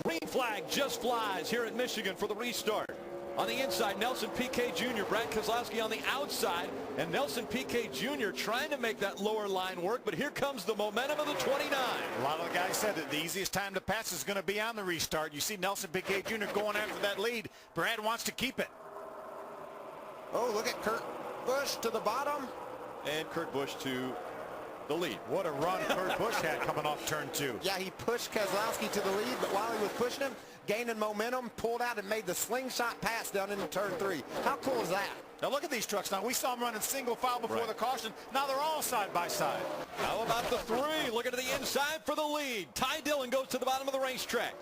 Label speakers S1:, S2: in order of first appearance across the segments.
S1: Green flag just flies here at Michigan for the restart. On the inside, Nelson Piquet Jr., Brad Keselowski on the outside, and Nelson Piquet Jr. trying to make that lower line work, but here comes the momentum of the 29.
S2: A lot of the guys said that the easiest time to pass is going to be on the restart. You see Nelson Piquet Jr. going after that lead. Brad wants to keep it.
S3: Oh, look at Kurt Busch to the bottom.
S1: And Kurt Busch to the lead.
S2: What a run Kurt Busch had coming off turn 2.
S3: Yeah, he pushed Keselowski to the lead, but while he was pushing him, gaining momentum, pulled out and made the slingshot pass down into turn 3. How cool is that?
S2: Now look at these trucks. Now we saw them running single file before the caution. Now they're all side by side.
S1: How about the 3? Looking to the inside for the lead. Ty Dillon goes to the bottom of the racetrack.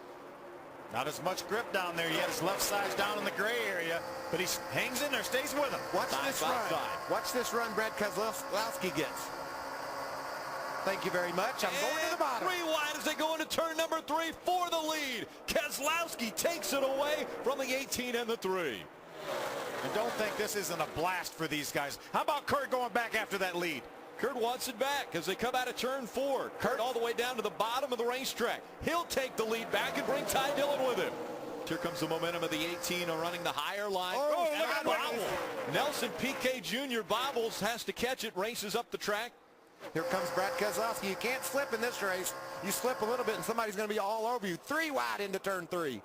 S2: Not as much grip down there yet. His left side's down in the gray area, but he hangs in there, stays with him.
S3: Watch this run. Watch this run Brad Keselowski gets. Thank you very much. I'm going to the bottom.
S1: 3 wide as they go into turn number 3 for the lead. Keselowski takes it away from the 18 and the 3.
S2: And don't think this isn't a blast for these guys. How about Kurt going back after that lead?
S1: Kurt wants it back as they come out of turn 4. Kurt all the way down to the bottom of the racetrack. He'll take the lead back and bring Ty Dillon with him. Here comes the momentum of the 18 running the higher line.
S2: Oh,
S1: and a bobble. Nelson Piquet Jr. bobbles, has to catch it, races up the track.
S3: Here comes Brad Keselowski. You can't slip in this race. You slip a little bit and somebody's going to be all over you. 3 wide into turn 3.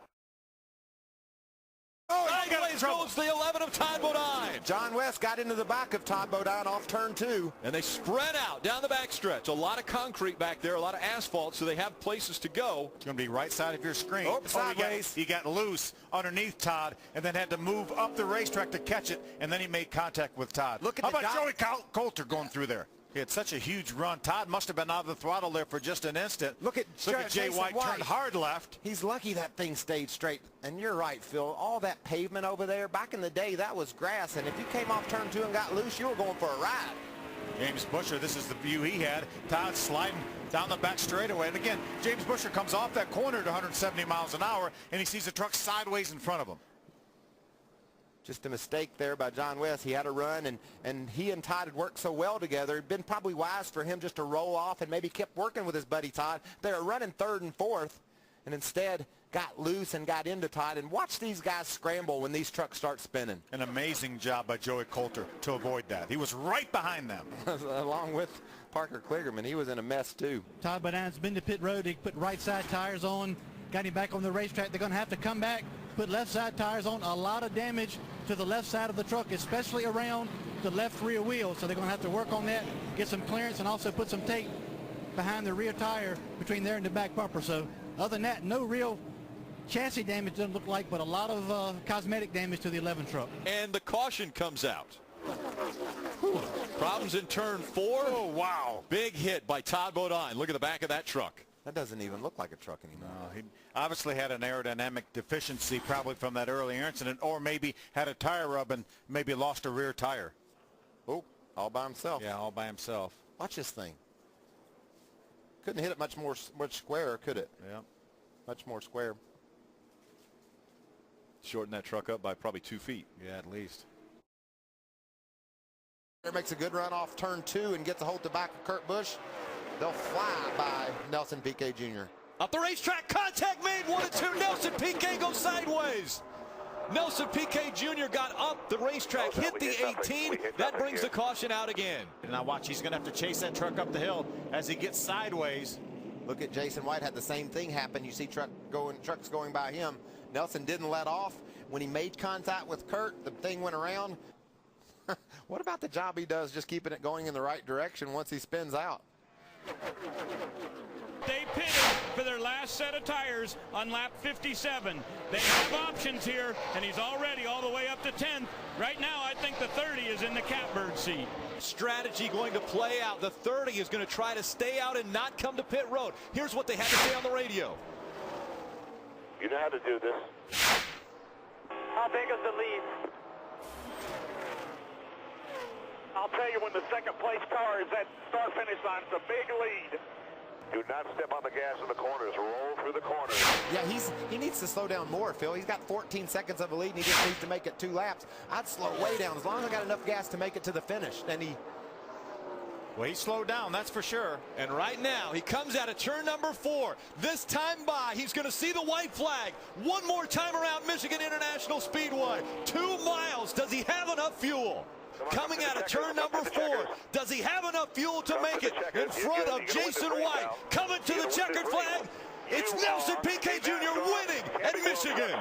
S1: Oh, sideways goes the 11 of Todd Bodine.
S3: John West got into the back of Todd Bodine off turn 2.
S1: And they spread out down the backstretch. A lot of concrete back there, a lot of asphalt, so they have places to go.
S2: It's going to be right side of your screen.
S3: Oh, sideways.
S2: He got loose underneath Todd and then had to move up the racetrack to catch it, and then he made contact with Todd.
S3: Look at
S2: How about Joey Coulter going through there? He had such a huge run. Todd must have been out of the throttle there for just an instant.
S3: Look at
S2: Jay White turned hard left.
S3: He's lucky that thing stayed straight. And you're right, Phil. All that pavement over there, back in the day, that was grass. And if you came off turn 2 and got loose, you were going for a ride.
S2: James Buescher, this is the view he had. Todd sliding down the back straightaway. And again, James Buescher comes off that corner at 170 miles an hour, and he sees the truck sideways in front of him.
S3: Just a mistake there by John West. He had a run, and he and Todd had worked so well together. It'd been probably wise for him just to roll off and maybe kept working with his buddy Todd. They were running 3rd and 4th, and instead got loose and got into Todd. And watch these guys scramble when these trucks start spinning.
S2: An amazing job by Joey Coulter to avoid that. He was right behind them.
S3: Along with Parker Kligerman. He was in a mess, too.
S4: Todd Bodine's been to pit road. He put right side tires on, got him back on the racetrack. They're going to have to come back, put left side tires on. A lot of damage to the left side of the truck, especially around the left rear wheel. So they're going to have to work on that, get some clearance, and also put some tape behind the rear tire between there and the back bumper. So other than that, no real chassis damage doesn't look like, but a lot of cosmetic damage to the 11 truck.
S1: And the caution comes out. Whew. Problems in turn 4.
S2: Oh, wow.
S1: Big hit by Todd Bodine. Look at the back of that truck.
S3: That doesn't even look like a truck anymore.
S2: No, he obviously had an aerodynamic deficiency probably from that earlier incident, or maybe had a tire rub and maybe lost a rear tire.
S3: Oh, all by himself.
S2: Yeah, all by himself.
S3: Watch this thing. Couldn't hit it much squarer, could it?
S2: Yeah.
S3: Much more square.
S1: Shorten that truck up by probably 2 feet.
S2: Yeah, at least.
S3: Makes a good run off turn 2 and gets a hold of the back of Kurt Busch. They'll fly by Nelson Piquet Jr.
S1: Up the racetrack, contact made, 1 and 2. Nelson Piquet goes sideways. Nelson Piquet Jr. got up the racetrack, hit the 18. That brings the caution out again.
S2: And now watch, he's going to have to chase that truck up the hill as he gets sideways.
S3: Look at Jason White, had the same thing happen. You see trucks going by him. Nelson didn't let off. When he made contact with Kurt, the thing went around. What about the job he does just keeping it going in the right direction once he spins out?
S5: They pitted for their last set of tires on lap 57. They have options here, and he's already all the way up to 10th. Right now, I think the 30 is in the catbird seat.
S1: Strategy going to play out. The 30 is going to try to stay out and not come to pit road. Here's what they had to say on the radio.
S6: You know how to do this.
S7: How big is the lead? I'll tell you, when the second place car is at start-finish line, it's a big lead.
S6: Do not step on the gas in the corners. Roll through the corners.
S3: Yeah, he needs to slow down more, Phil. He's got 14 seconds of a lead, and he just needs to make it 2 laps. I'd slow way down as long as I got enough gas to make it to the finish. Then he
S2: Well, he slowed down, that's for sure.
S1: And right now, he comes out of turn number 4. This time by, he's going to see the white flag. One more time around Michigan International Speedway. 2 miles. Does he have enough fuel? Coming out of turn number 4. Does he have enough fuel to make it in front of Jason White? Coming to the checkered flag. It's Nelson Piquet Jr. winning at Michigan.